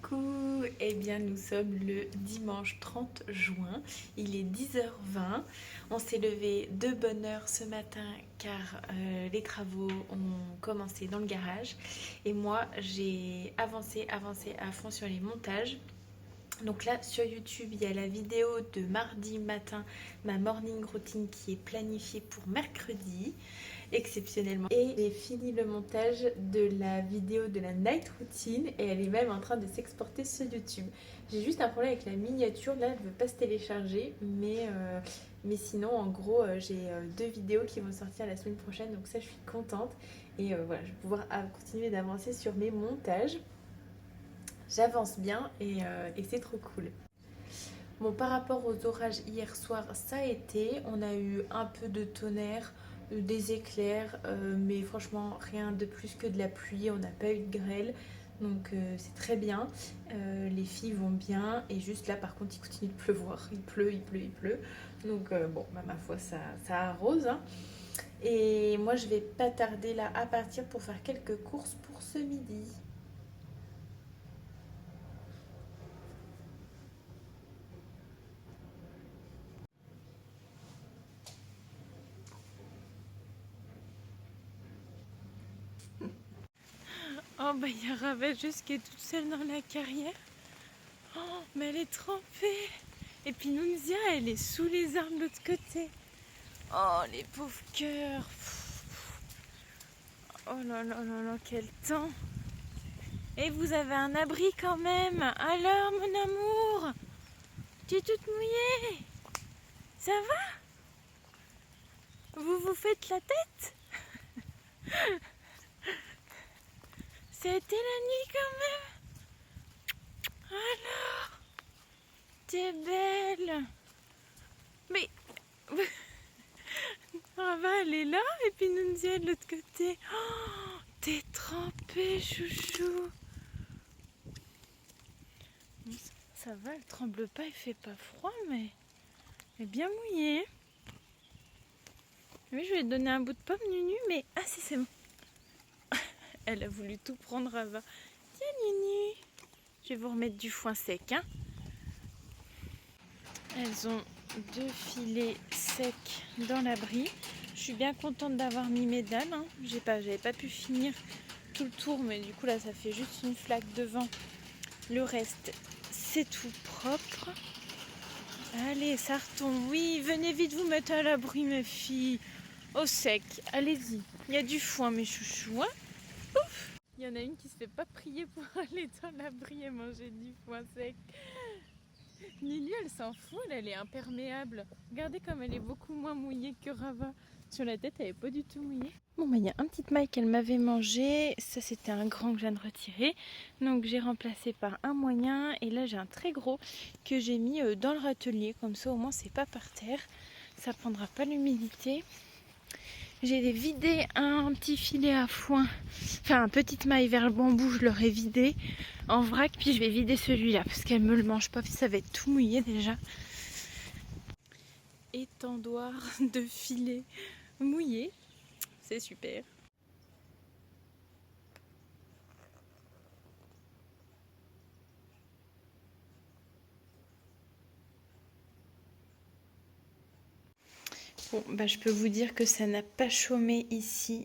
Coucou, eh bien nous sommes le dimanche 30 juin, il est 10h20, on s'est levé de bonne heure ce matin car les travaux ont commencé dans le garage et moi j'ai avancé à fond sur les montages. Donc là sur YouTube il y a la vidéo de mardi matin, ma morning routine qui est planifiée pour mercredi exceptionnellement. Et j'ai fini le montage de la vidéo de la night routine et elle est même en train de s'exporter sur YouTube. J'ai juste un problème avec la miniature, là elle ne veut pas se télécharger, mais sinon en gros j'ai deux vidéos qui vont sortir la semaine prochaine, donc ça je suis contente. Et voilà, je vais pouvoir continuer d'avancer sur mes montages. J'avance bien et c'est trop cool. Bon, par rapport aux orages hier soir, ça a été. On a eu un peu de tonnerre, des éclairs, mais franchement, rien de plus que de la pluie. On n'a pas eu de grêle, donc c'est très bien. Les filles vont bien, et juste là, par contre, il continue de pleuvoir. Il pleut, il pleut, il pleut. Donc, bon, bah, ma foi, ça arrose, hein. Et moi, je vais pas tarder là à partir pour faire quelques courses pour ce midi. Oh, bah, il y a Ravageuse qui est toute seule dans la carrière. Oh, mais elle est trempée. Et puis Nunzia, elle est sous les arbres de l'autre côté. Oh, les pauvres cœurs. Oh là là là là, quel temps. Et vous avez un abri quand même. Alors, mon amour, tu es toute mouillée. Ça va? Vous vous faites la tête? C'était la nuit quand même. Alors, t'es belle. Mais... Rava, elle est là et puis Nunzia est de l'autre côté. Oh, t'es trempée, chouchou. Ça va, elle tremble pas, il fait pas froid, mais elle est bien mouillée. Oui, je vais te donner un bout de pomme, Nunu, mais... Ah si, c'est bon. Elle a voulu tout prendre, Rava. Tiens, Nunu. Je vais vous remettre du foin sec, hein. Elles ont deux filets secs dans l'abri. Je suis bien contente d'avoir mis mes dalles, hein. J'avais pas pu finir tout le tour, mais du coup là ça fait juste une flaque devant. Le reste c'est tout propre. Allez, ça retombe. Oui, venez vite vous mettre à l'abri, mes filles. Au sec, allez-y. Il y a du foin, mes chouchous, hein. Ouf. Il y en a une qui se fait pas prier pour aller dans l'abri et manger du foin sec. Lily, elle s'en fout, elle est imperméable. Regardez comme elle est beaucoup moins mouillée que Rava. Sur la tête, elle n'est pas du tout mouillée. Bon, bah, il y a un petit maille qu'elle m'avait mangé. Ça, c'était un grand que je viens de retirer. Donc, j'ai remplacé par un moyen. Et là, j'ai un très gros que j'ai mis dans le râtelier. Comme ça, au moins, c'est pas par terre. Ça prendra pas l'humidité. J'ai vidé un petit filet à foin, enfin un petit maille vers le bambou, je l'aurais vidé en vrac, puis je vais vider celui-là parce qu'elle me le mange pas, puis ça va être tout mouillé déjà. Étendoir de filet mouillé, c'est super. Bon, bah, je peux vous dire que ça n'a pas chômé ici.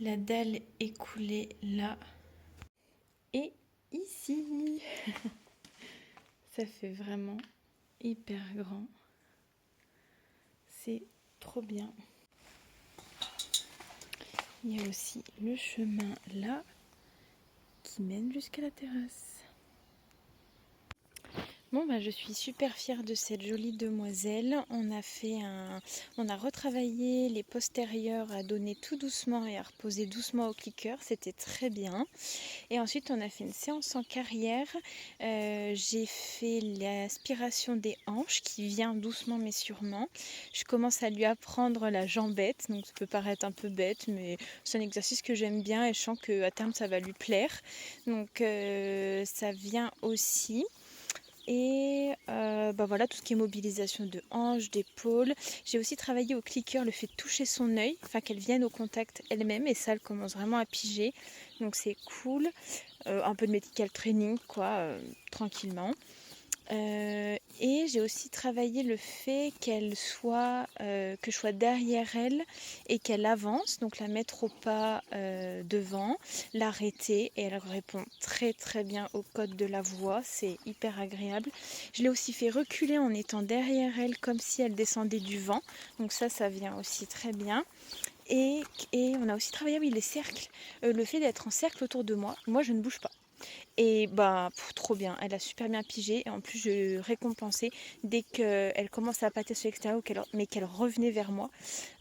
La dalle est coulée là et ici. Ça fait vraiment hyper grand. C'est trop bien. Il y a aussi le chemin là qui mène jusqu'à la terrasse. Bon, bah, je suis super fière de cette jolie demoiselle. On a retravaillé les postérieurs à donner tout doucement et à reposer doucement au clicker. C'était très bien. Et ensuite, on a fait une séance en carrière. J'ai fait l'aspiration des hanches qui vient doucement mais sûrement. Je commence à lui apprendre la jambette. Donc, ça peut paraître un peu bête, mais c'est un exercice que j'aime bien et je sens qu'à terme, ça va lui plaire. Donc, ça vient aussi. Et voilà, tout ce qui est mobilisation de hanches, d'épaules. J'ai aussi travaillé au clicker, le fait de toucher son œil, enfin qu'elle vienne au contact elle-même, et ça, elle commence vraiment à piger, donc c'est cool. Un peu de medical training, quoi, tranquillement. Et j'ai aussi travaillé le fait qu'elle soit, que je sois derrière elle et qu'elle avance, donc la mettre au pas devant, l'arrêter, et elle répond très très bien au code de la voix, c'est hyper agréable. Je l'ai aussi fait reculer en étant derrière elle comme si elle descendait du vent, donc ça vient aussi très bien. Et on a aussi travaillé, oui, les cercles, le fait d'être en cercle autour de moi, moi je ne bouge pas. Et trop bien, elle a super bien pigé, et en plus je récompensais dès qu'elle commençait à pâter sur l'extérieur, mais qu'elle revenait vers moi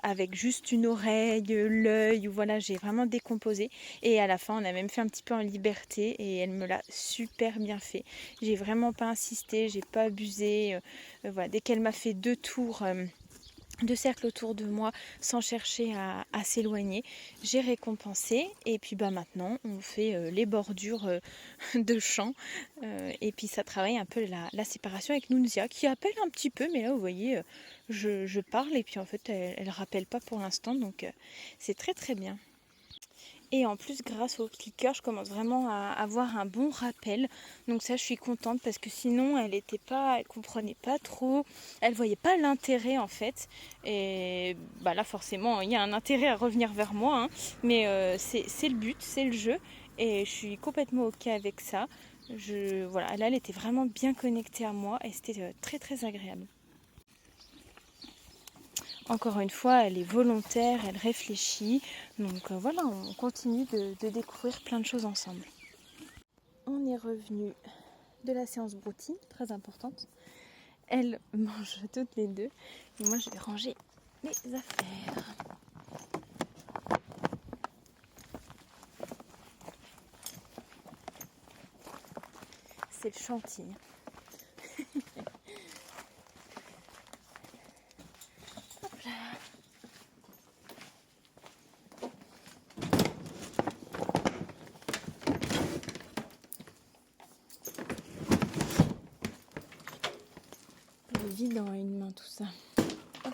avec juste une oreille, l'œil, ou voilà, j'ai vraiment décomposé. Et à la fin on a même fait un petit peu en liberté et elle me l'a super bien fait. J'ai vraiment pas insisté, j'ai pas abusé, voilà, dès qu'elle m'a fait 2 tours de cercle autour de moi sans chercher à s'éloigner, j'ai récompensé. Et puis maintenant on fait les bordures de champ, et puis ça travaille un peu la séparation avec Nunzia qui appelle un petit peu, mais là vous voyez, je parle et puis en fait elle rappelle pas pour l'instant, donc c'est très très bien. Et en plus, grâce au clicker, je commence vraiment à avoir un bon rappel. Donc ça, je suis contente parce que sinon, elle comprenait pas trop. Elle voyait pas l'intérêt en fait. Et là, forcément, il y a un intérêt à revenir vers moi, hein. Mais c'est le but, c'est le jeu. Et je suis complètement ok avec ça. Voilà, là, elle était vraiment bien connectée à moi et c'était très très agréable. Encore une fois, elle est volontaire, elle réfléchit. Donc voilà, on continue de découvrir plein de choses ensemble. On est revenu de la séance broutine, très importante. Elle mange toutes les deux. Et moi, je vais ranger les affaires. C'est le chantier. Hop là. Le vide dans une main, tout ça. Hop.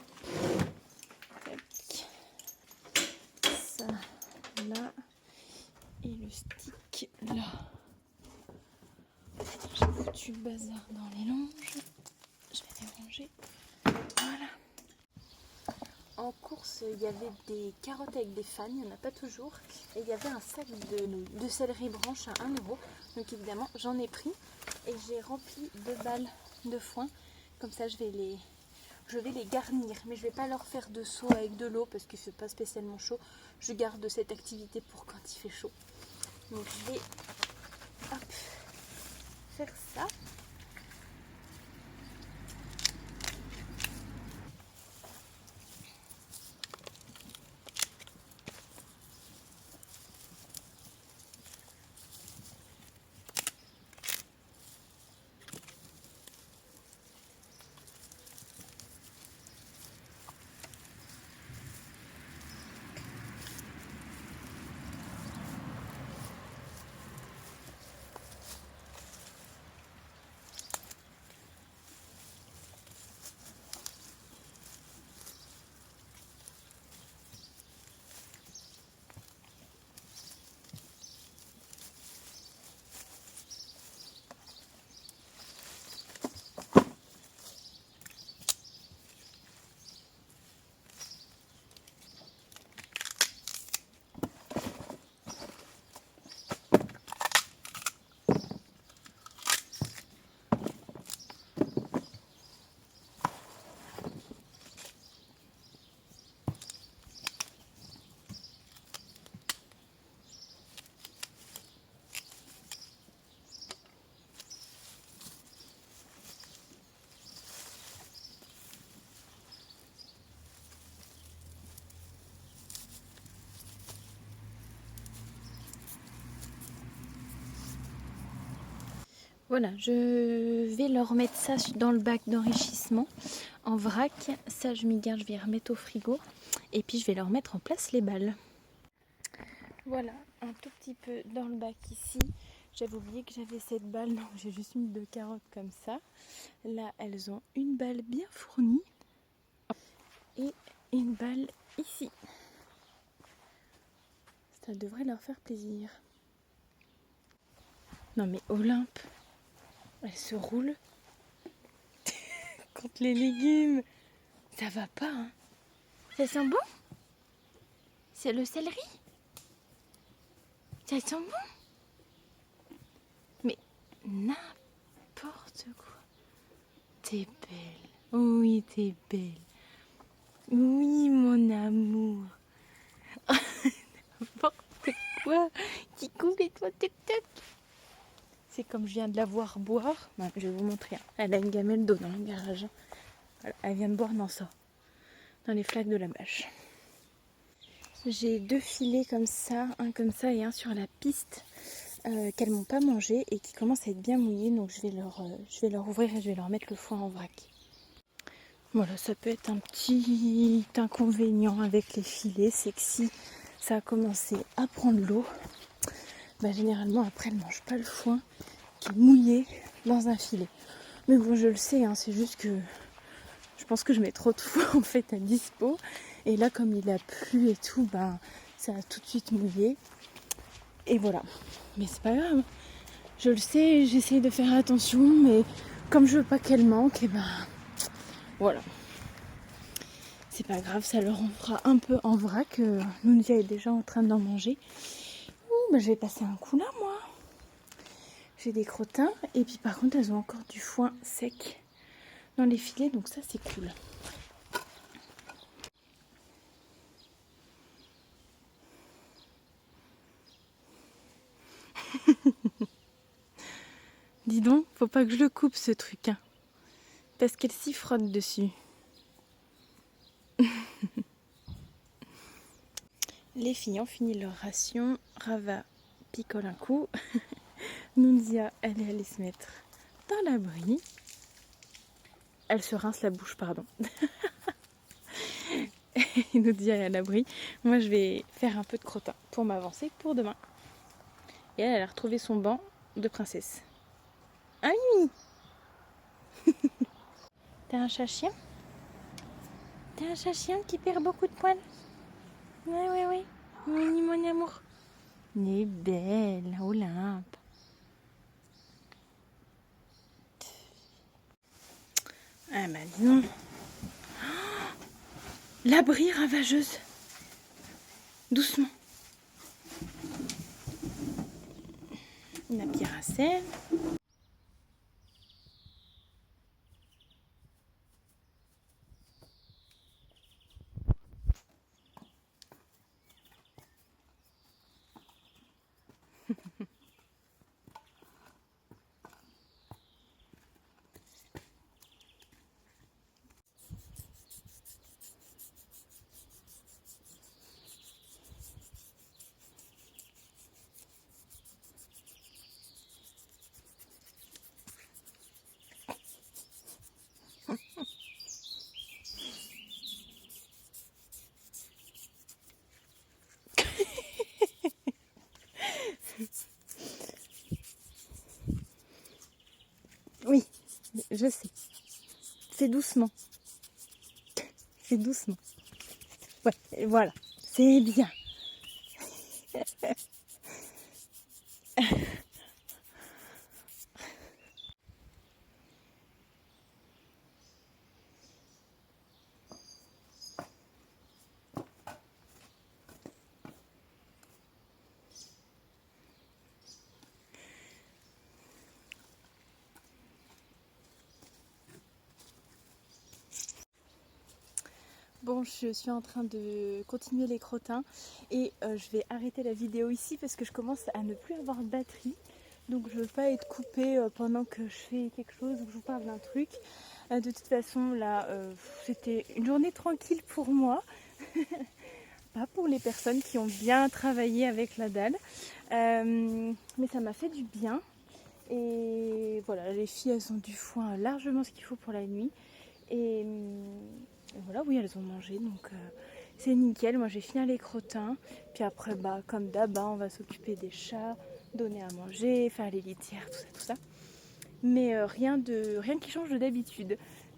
Ça, là. Et le stick, là. J'ai foutu le bazar dans les longes. Je vais les ranger. Voilà. En course, il y avait des carottes avec des fans, il n'y en a pas toujours. Et il y avait un sac de céleri branche à 1 €. Donc évidemment, j'en ai pris et j'ai rempli 2 balles de foin. Comme ça, je vais les garnir. Mais je ne vais pas leur faire de seau avec de l'eau parce qu'il ne fait pas spécialement chaud. Je garde cette activité pour quand il fait chaud. Donc je vais faire ça. Voilà, je vais leur mettre ça dans le bac d'enrichissement en vrac. Ça, je m'y garde, je vais les remettre au frigo. Et puis, je vais leur mettre en place les balles. Voilà, un tout petit peu dans le bac ici. J'avais oublié que j'avais cette balle, donc j'ai juste mis 2 carottes comme ça. Là, elles ont une balle bien fournie et une balle ici. Ça devrait leur faire plaisir. Non mais Olympe, elle se roule contre les légumes. Ça va pas, hein. Ça sent bon? C'est le céleri? Ça sent bon? Mais n'importe quoi. T'es belle. Oui, t'es belle. Oui, mon amour. N'importe quoi. Qui complètement toc-toc. C'est comme je viens de la voir boire. Non, je vais vous montrer. Hein. Elle a une gamelle d'eau dans le garage. Voilà, elle vient de boire dans ça. Dans les flaques de la bâche. J'ai 2 filets comme ça, un comme ça et un sur la piste qu'elles m'ont pas mangé et qui commencent à être bien mouillés. Donc je vais leur ouvrir et je vais leur mettre le foin en vrac. Voilà, ça peut être un petit inconvénient avec les filets, c'est que si ça a commencé à prendre l'eau, bah généralement après elles ne mangent pas le foin qui est mouillé dans un filet. Mais bon, je le sais, hein, c'est juste que je pense que je mets trop de foin en fait à dispo. Et là, comme il a plu et tout, ben, ça a tout de suite mouillé. Et voilà. Mais c'est pas grave. Je le sais, j'essaye de faire attention, mais comme je veux pas qu'elle manque, et ben voilà. C'est pas grave, ça leur en fera un peu en vrac. Nunzia est déjà en train d'en manger. Ouh, ben, je vais passer un coup là, moi. J'ai des crottins. Et puis par contre, elles ont encore du foin sec dans les filets, donc ça c'est cool. Dis donc, faut pas que je le coupe ce truc, hein, parce qu'elle s'y frotte dessus. Les filles ont fini leur ration. Rava picole un coup. Nunzia, elle est allée se mettre dans l'abri. Elle se rince la bouche, pardon. Et Nunzia est à l'abri. Moi, je vais faire un peu de crottin pour m'avancer pour demain. Et elle a retrouvé son banc de princesse. Ah oui. T'as un chat-chien? T'as un chat-chien qui perd beaucoup de poils? Ouais. Mini mon amour. Elle est belle, Olympe. Ah bah dis donc. L'abri ravageuse. Doucement. Une pierre à sel. Oui, je sais. Fais doucement. Fais doucement. Ouais, voilà. C'est bien. Bon, je suis en train de continuer les crottins et je vais arrêter la vidéo ici parce que je commence à ne plus avoir de batterie. Donc je ne veux pas être coupée pendant que je fais quelque chose ou que je vous parle d'un truc. De toute façon, là, c'était une journée tranquille pour moi. Pas pour les personnes qui ont bien travaillé avec la dalle. Mais ça m'a fait du bien. Et voilà, les filles, elles ont du foin largement ce qu'il faut pour la nuit. Et voilà, oui, elles ont mangé, donc c'est nickel. Moi, je vais finir les crottins. Puis après, bah, comme d'hab, on va s'occuper des chats, donner à manger, faire les litières, tout ça. Mais rien qui change de d'habitude.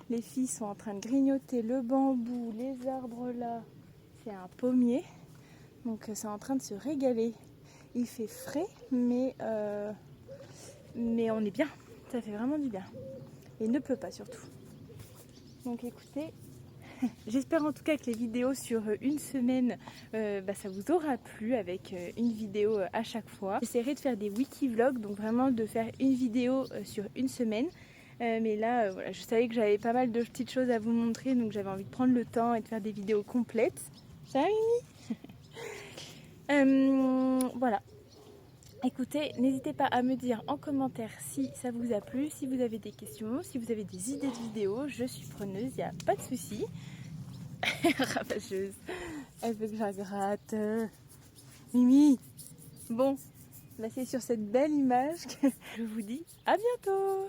Les filles sont en train de grignoter le bambou, les arbres là. C'est un pommier, donc c'est en train de se régaler. Il fait frais, mais on est bien. Ça fait vraiment du bien. Et il ne pleut pas surtout. Donc écoutez, j'espère en tout cas que les vidéos sur une semaine, ça vous aura plu avec une vidéo à chaque fois. J'essaierai de faire des wiki-vlogs, donc vraiment de faire une vidéo sur une semaine. Mais là, voilà, je savais que j'avais pas mal de petites choses à vous montrer, donc j'avais envie de prendre le temps et de faire des vidéos complètes. Ça va, Mimi? Voilà. Écoutez, n'hésitez pas à me dire en commentaire si ça vous a plu, si vous avez des questions, si vous avez des idées de vidéos, je suis preneuse, il n'y a pas de souci. Ravageuse, elle veut que je la gratte. Mimi, bon, là c'est sur cette belle image que je vous dis à bientôt.